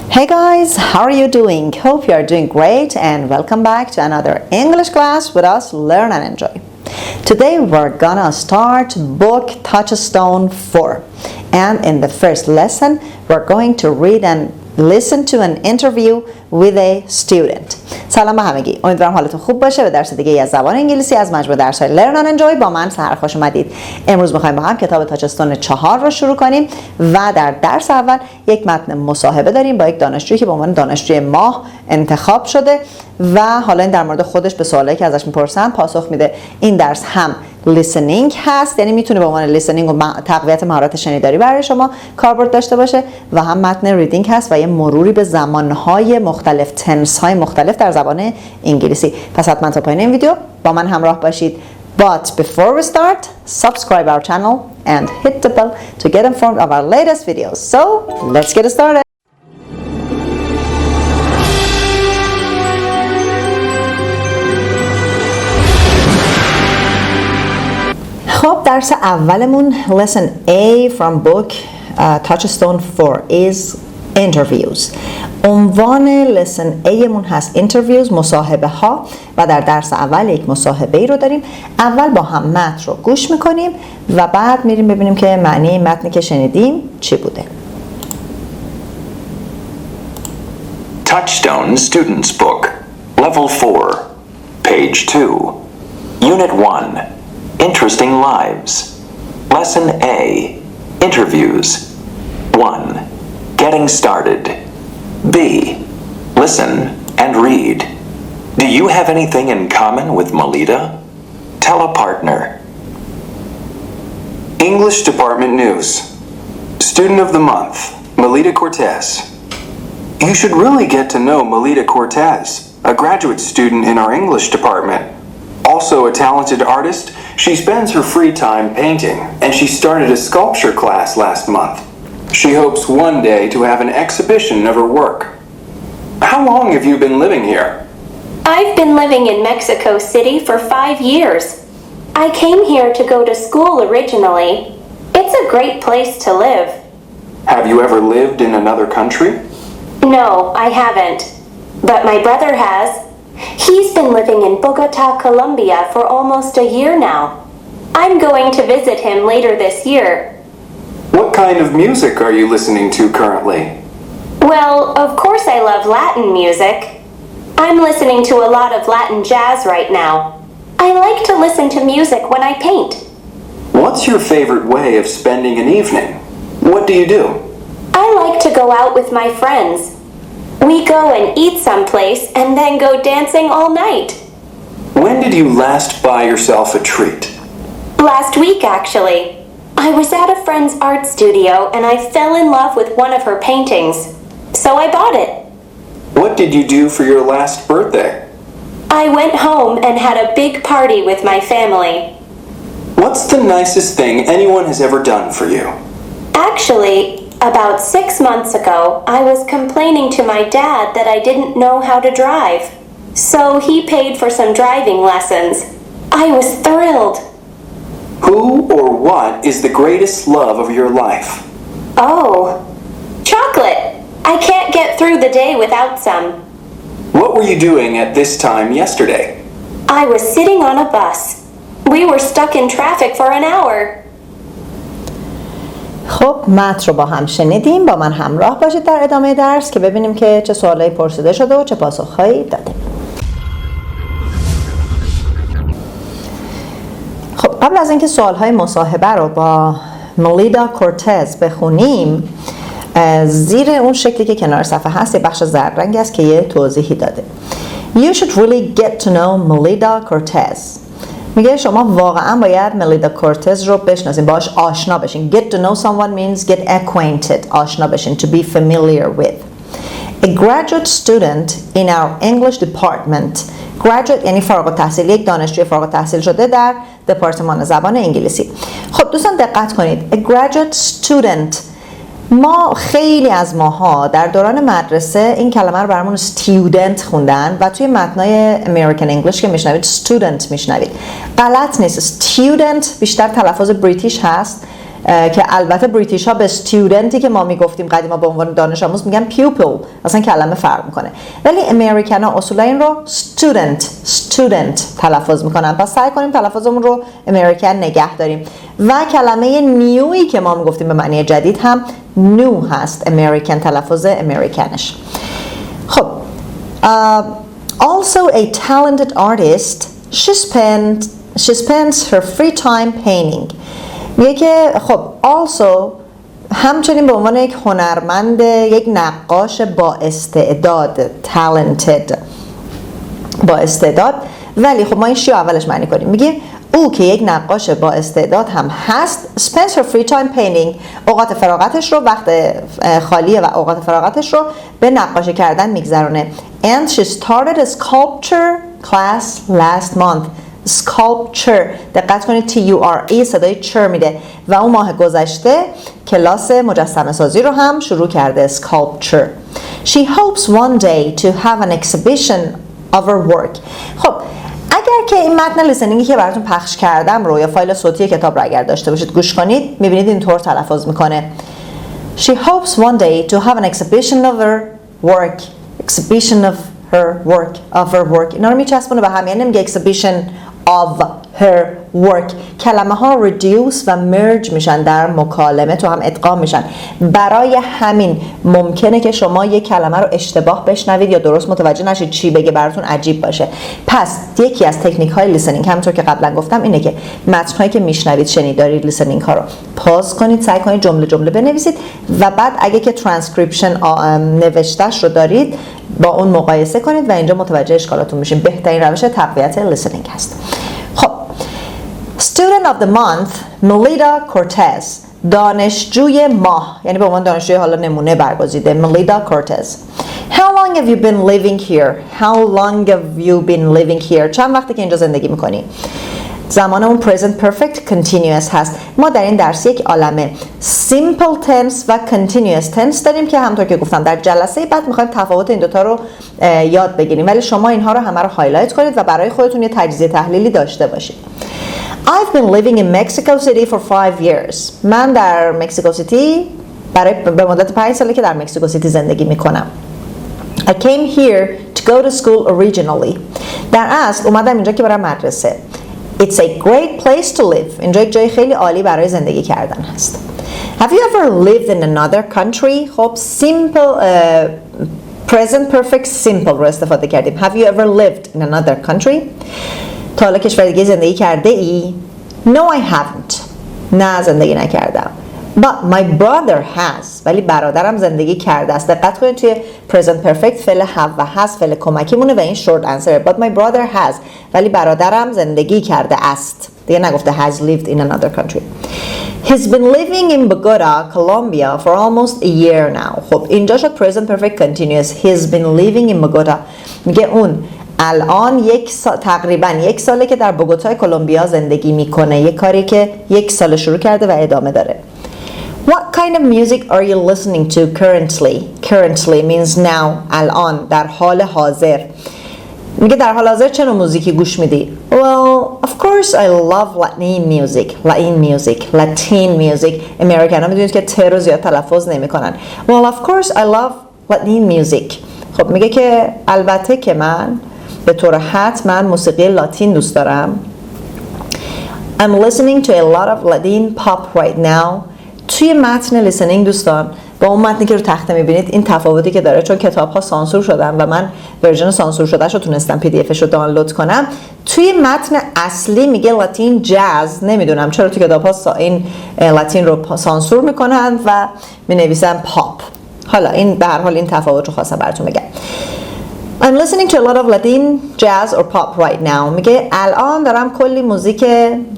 Hey guys, how are you doing? Hope you are doing great and welcome back to another English class with us, Learn and Enjoy. Today we're gonna start book Touchstone 4, and in the first lesson we're going to read and listen to an interview with a student. سلام به همگی، امیدوارم حالتون خوب باشه. به درس دیگه از زبان انگلیسی از مجموعه درس‌های Learn and Enjoy با من سحر خوش اومدید. امروز می‌خوایم با هم کتاب تاچستون 4 رو شروع کنیم و در درس اول یک متن مصاحبه داریم با یک دانشجویی که به عنوان دانشجوی ماه انتخاب شده و حالا این در مورد خودش به سوالایی که ازش می‌پرسن پاسخ میده. این درس هم listening هست، یعنی میتونه به عنوان listening و تقویت مهارت شنیداری برای شما کاربرد داشته باشه، و هم متن ریدینگ هست و یه مروری به زمانهای مختلف، تنس های مختلف در زبان انگلیسی. پس حتما تا پایان این ویدیو با من همراه باشید. But before we start, subscribe our channel and hit the bell to get informed of our latest videos. So let's get started. خب درس اولمون lesson A from book Touchstone 4 is interviews. عنوان lesson A مون هست interviews، مصاحبه ها، و در درس اول یک مصاحبه ای رو داریم. اول با هم متن رو گوش میکنیم و بعد میریم ببینیم که معنی این متنی که شنیدیم چی بوده. Touchstone Students Book, Level 4, Page 2, Unit 1, Interesting Lives. Lesson A, Interviews. 1. Getting started. B. Listen and read. Do you have anything in common with Melita? Tell a partner. English Department News. Student of the Month, Melita Cortez. You should really get to know Melita Cortez, a graduate student in our English department. Also a talented artist, she spends her free time painting, and she started a sculpture class last month. She hopes one day to have an exhibition of her work. How long have you been living here? I've been living in Mexico City for 5 years. I came here to go to school originally. It's a great place to live. Have you ever lived in another country? No, I haven't. But my brother has. He's been living in Bogota, Colombia for almost a year now. I'm going to visit him later this year. What kind of music are you listening to currently? Well, of course I love Latin music. I'm listening to a lot of Latin jazz right now. I like to listen to music when I paint. What's your favorite way of spending an evening? What do you do? I like to go out with my friends. We go and eat someplace and then go dancing all night. When did you last buy yourself a treat? Last week, actually. I was at a friend's art studio and I fell in love with one of her paintings. So I bought it. What did you do for your last birthday? I went home and had a big party with my family. What's the nicest thing anyone has ever done for you? Actually, about 6 months ago, I was complaining to my dad that I didn't know how to drive. So he paid for some driving lessons. I was thrilled. Who or what is the greatest love of your life? Oh, chocolate. I can't get through the day without some. What were you doing at this time yesterday? I was sitting on a bus. We were stuck in traffic for an hour. خب متن رو با هم شنیدیم. با من همراه باشید در ادامه درس که ببینیم که چه سوالایی پرسیده شده و چه پاسخهایی داده. خب قبل از اینکه سوالهای مصاحبه رو با ملیدا کورتز بخونیم، زیر اون شکلی که کنار صفحه هست یه بخش زرد رنگی است که یه توضیحی داده. You should really get to know Melita Cortez. میگه شما واقعا باید ملیدا کورتز رو بشناسین، باهاش آشنا بشین. Get to know someone means get acquainted، آشنا بشین. To be familiar with. A graduate student in our English department. Graduate یعنی فارغ التحصیل، یک دانشجوی فارغ التحصیل شده در دپارتمان زبان انگلیسی. خب دوستان دقت کنید. A graduate student، ما خیلی از ماها در دوران مدرسه این کلمه رو برامون student خوندن و توی متنای American English که میشنوید student میشنوید. غلط نیست. student بیشتر تلفظ بریتیش هست که البته بریتیش ها به استودنتی که ما میگفتیم قدیما به عنوان دانش آموز میگن پیوپل، اصلا کلمه فرق میکنه، ولی امریکن ها اصولا این رو student تلفظ میکنن. پس سعی کنیم تلفظمون رو امریکن نگه داریم. و کلمه نیویی که ما میگفتیم به معنی جدید هم نیو هست، امریکن تلفظ امریکنش. خب also a talented artist, she spends her free time painting. میگه که خب also همچنین به عنوان یک هنرمند، یک نقاش با استعداد، talented با استعداد، ولی خب ما این شی اولش معنی کنیم. میگه او که یک نقاش با استعداد هم هست spends her free time painting، اوقات فراغتش رو، وقت خالیه و اوقات فراغتش رو به نقاشی کردن میگذرونه. and she started a sculpture class last month. sculpture، دقت کنید T-U-R-E صدای چر میده و اون ماه گذشته کلاس مجسمه سازی رو هم شروع کرده، sculpture. She hopes one day to have an exhibition of her work. خب اگر که این متن لیسنینگی که براتون پخش کردم رو یا فایل صوتی کتاب رو اگر داشته باشید گوش کنید، میبینید اینطور تلفظ میکنه She hopes one day to have an exhibition of her work. exhibition of her work. اینا رو میچسبونه به هم، یعنی نمیگه exhibition of her work. کلمه ها reduce و merge میشن در مکالمه، تو هم ادغام میشن. برای همین ممکنه که شما یک کلمه رو اشتباه بشنوید یا درست متوجه نشید چی بگه، براتون عجیب باشه. پس یکی از تکنیک های لیسنینگ همونطور که قبلا گفتم اینه که متن هایی که میشنوید، شنیدارید، لیسنینگ ها رو پاز کنید، سعی کنید جمله جمله بنویسید و بعد اگه که ترانسکریپشن نوشتهش رو دارید با اون مقایسه کنید و اینجا متوجه اشکالاتون میشین. بهترین روش تقویت لیسنینگ هست. خب Student of the month Melita Cortez، دانشجوی ماه، یعنی به عنوان دانشجوی حالا نمونه برگزیده Melita Cortez. How long have you been living here? How long have you been living here? چند وقتی که اینجا زندگی میکنی؟ زمانمون present perfect continuous هست. ما در این درس یک عالمه simple tense و continuous tense داریم که همونطور که گفتم در جلسه بعد میخوایم تفاوت این دوتا رو یاد بگیریم، ولی شما اینها رو همه رو هایلایت کنید و برای خودتون یه تجزیه تحلیلی داشته باشید. I've been living in Mexico City for 5 years. من در مکزیکو سیتی به مدت 5 ساله که در مکزیکو سیتی زندگی میکنم. I came here to go to school originally. در اصل اومدم اینجا که برم مدرسه. It's a great place to live. اینجا یک جای خیلی عالی برای زندگی کردن هست. Have you ever lived in another country؟ خب simple present perfect simple رو استفاده کردیم. Have you ever lived in another country؟ تا حالا کشور دیگه زندگی کرده ای؟ No, I haven't. نه زندگی نکردم. But my brother has. ولی برادرم زندگی کرده است. دقت کنید توی present perfect فعل have و has فعل کمکی مونه و این short answer. But my brother has. ولی برادرم زندگی کرده است. دیگه نگفته has lived in another country. He's been living in Bogota, Colombia for almost a year now. خب اینجا شد present perfect continuous. He's been living in Bogota. میگه اون الان تقریبا یک ساله که در بوگوتای کلمبیا زندگی میکنه، یک کاری که یک سال شروع کرده و ادامه داره. What kind of music are you listening to currently? Currently means now، الان، در حال حاضر. میگه در حال حاضر چه نوع موزیکی گوش میدی؟ Well, of course I love Latin music. امریکن ها میدونید که ت رو زیاد تلفظ نمیکنن. Well, of course I love Latin music. خب میگه که البته که من به طور حتما موسیقی لاتین دوست دارم. I'm listening to a lot of Latin pop right now. توی متن لیسنینگ دوستان با اون متنی که رو تخته میبینید این تفاوتی که داره، چون کتاب ها سانسور شدن و من ورژن سانسور شدهش رو تونستم پی دی افش رو دانلود کنم. توی متن اصلی میگه لاتین جاز، نمیدونم چرا توی کتاب ها این لاتین رو سانسور میکنن و مینویسن پاپ. حالا این به هر حال این تفاوت رو خواستم براتون بگم. I'm listening to a lot of Latin jazz or pop right now. میگه الان دارم کلی موزیک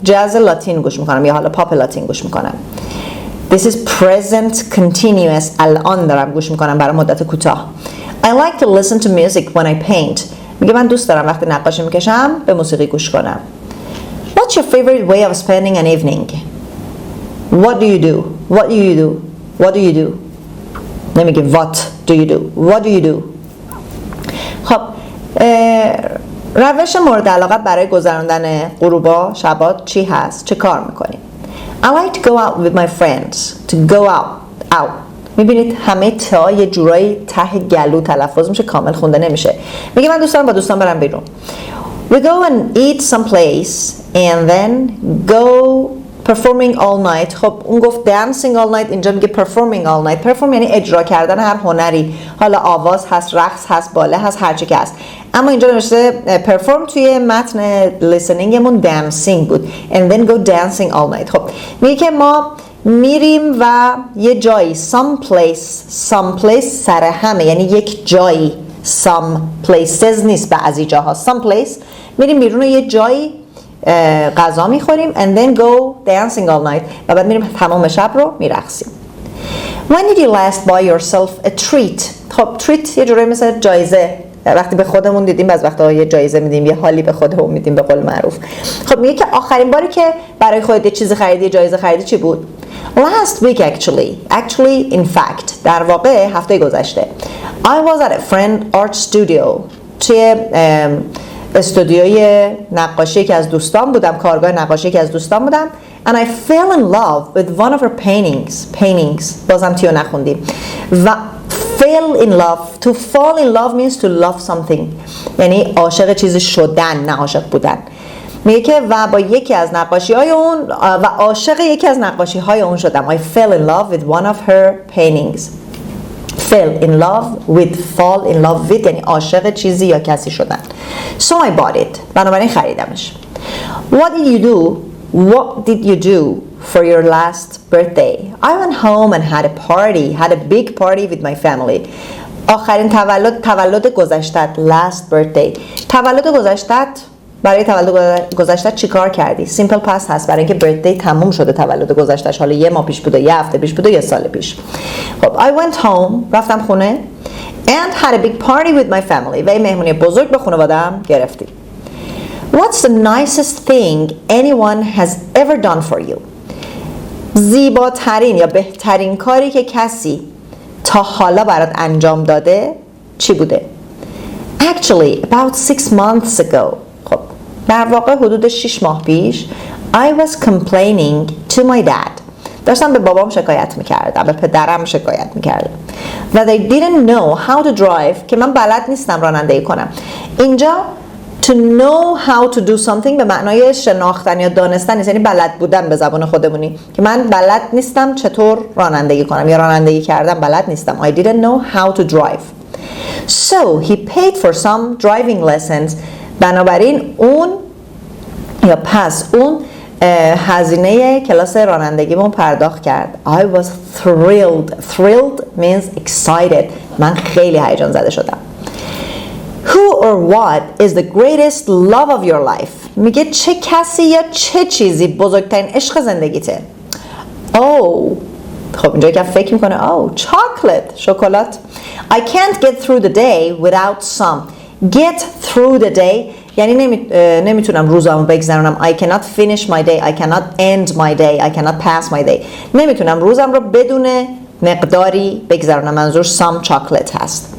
جاز لاتین گوش میکنم یا حالا پاپ لاتین گوش میکنم. This is present continuous. الان دارم گوش میکنم برای مدت کوتاه. I like to listen to music when I paint. میگه من دوست دارم وقتی نقاشی میکشم به موسیقی گوش کنم. What's your favorite way of spending an evening? What do you do? What do you do? What do you do? نمیگه what do you do? What do you do? خب روش مورد علاقت برای گذراندن غروبا شبات چی هست؟ چه کار میکنیم؟ I like to go out with my friends. To go out. میبینید همه تا یه جورایی ته گلو تلفظ میشه، کامل خونده نمیشه. میگه من دوست دارم با دوستان برم بیرون. We go and eat someplace and then go performing all night. خب اون گفت dancing all night، اینجا میگه performing all night. perform یعنی اجرا کردن هر هنری، حالا آواز هست، رقص هست، باله هست، هر چی که هست. اما اینجا نوشته perform، توی متن listeningمون dancing بود. and then go dancing all night. خب میگه که ما میریم و یه جایی some place سر همه، یعنی یک جایی. some places نیست، بعضی جاها some place میریم بیرون و یه جایی غذا میخوریم and then go dancing all night و بعد میریم تمام شب رو میرقصیم. When did you last buy yourself a treat؟ خب treat یه جوری مثل جایزه، وقتی به خودمون دیدیم بعض وقتا یه جایزه میدیم، یه حالی به خودمون میدیم به قول معروف. خب میگه که آخرین باری که برای خودت یه چیزی خریدی، یه جایزه خریدی چی بود؟ Last week actually in fact در واقع هفته گذشته I was at a friend art studio، توی استودیوی نقاشی که از دوستان بودم، کارگاه نقاشی که از دوستان بودم and I fell in love with one of her paintings. بازم تیو نخوندیم. و fell in love, to fall in love means to love something، یعنی عاشق چیزی شدن، نه عاشق بودن. میگه که و با یکی از نقاشی‌های اون و عاشق یکی از نقاشی‌های اون شدم. I fell in love with one of her paintings. fell in love with, fall in love with یعنی عاشق چیزی یا کسی شدن. So I bought it. بنابراین خریدمش. What did you do for your last birthday? I went home and had a big party with my family. آخرین تولد گذشتت، last birthday. تولد گذشتت، برای تولد گذشتت چی کار کردی؟ سیمپل پاست هست برای اینکه birthday تموم شده، تولد گذشتش حالا یه ماه پیش بوده، یه هفته پیش بوده، یه سال پیش. خب I went home، رفتم خونه and had a big party with my family و یه مهمونی بزرگ به خانواده‌ام گرفتیم. What's the nicest thing anyone has ever done for you؟ زیباترین یا بهترین کاری که کسی تا حالا برات انجام داده چی بوده؟ Actually about 6 months ago. خب در واقع حدود 6 ماه پیش I was complaining to my dad. داشتم به بابام شکایت میکردم، به پدرم شکایت میکردم that I didn't know how to drive، که من بلد نیستم رانندگی کنم. اینجا to know how to do something به معنای شناختن یا دانستن نیست، یعنی بلد بودن به زبان خودمونی، که من بلد نیستم چطور رانندگی کنم یا رانندگی کردم بلد نیستم. I didn't know how to drive. So he paid for some driving lessons. بنابراین اون هزینه کلاس رانندگیمون پرداخت کرد. I was thrilled means excited. من خیلی هیجان زده شدم. Who or what is the greatest love of your life؟ میگه چه کسی یا چه چیزی بزرگترین عشق زندگیته؟ خب اینجا که فکر میکنه chocolate، شکلات. I can't get through the day without some. Get through the day یعنی نمیتونم روزامو بگذرونم. I cannot finish my day, I cannot end my day, I cannot pass my day. نمیتونم روزم رو بدون مقداری بگذرونم. منظور some chocolate هست.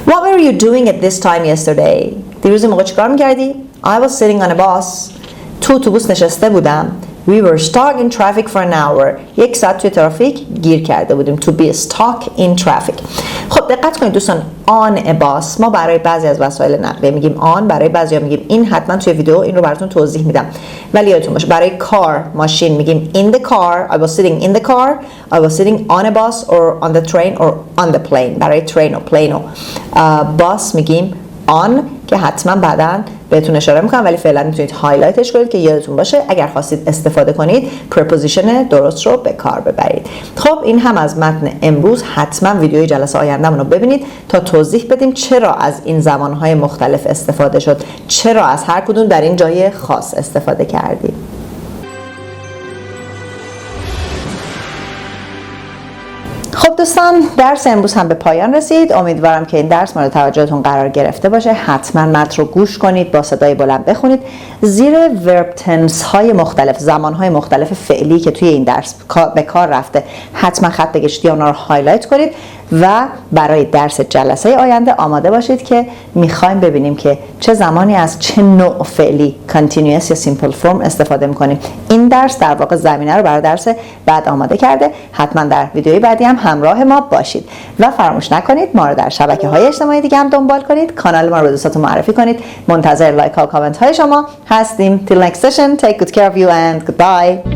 What were you doing at this time yesterday؟ دیروز این موقع چیکار میکردی؟ I was sitting on a bus. تو اتوبوس نشسته بودم. We were stuck in traffic for an hour. 1 ساعت توی ترافیک گیر کرده بودیم. To be stuck in traffic. خب دقت کنید دوستان، on a bus ما برای بعضی از وسایل نقلیه میگیم on، برای بعضیا میگیم این. حتما توی ویدیو این رو براتون توضیح میدم، ولی یادتون باشه برای کار ماشین میگیم in the car. I was sitting in the car. I was sitting on a bus or on the train or on the plane. برای ترین و پلین و باس میگیم on، که حتما بعداً بهتون اشاره میکنم، ولی فعلا میتونید هایلایتش کنید که یادتون باشه اگر خواستید استفاده کنید پرپوزیشن درست رو به کار ببرید. خب این هم از متن امروز. حتما ویدیوی جلسه آینده‌مون رو ببینید تا توضیح بدیم چرا از این زمانهای مختلف استفاده شد، چرا از هر کدوم در این جای خاص استفاده کردیم. خب دوستان، درس امروز هم به پایان رسید. امیدوارم که این درس مورد توجهتون قرار گرفته باشه. حتما متن رو گوش کنید، با صدای بلند بخونید زیر ورب تنس های مختلف، زمان های مختلف فعلی که توی این درس به کار رفته حتما خط بکشید یا اونا رو هایلایت کنید و برای درس جلسه آینده آماده باشید که میخوایم ببینیم که چه زمانی از چه نوع فعلی continuous یا simple form استفاده میکنیم. این درس در واقع زمینه رو برای درس بعد آماده کرده. حتما در ویدیوی بعدی هم همراه ما باشید و فراموش نکنید ما رو در شبکه‌های اجتماعی دیگه هم دنبال کنید، کانال ما رو به دوستاتون معرفی کنید. منتظر لایک ها و کامنت های شما هستیم. Till next session, take good care of you and goodbye.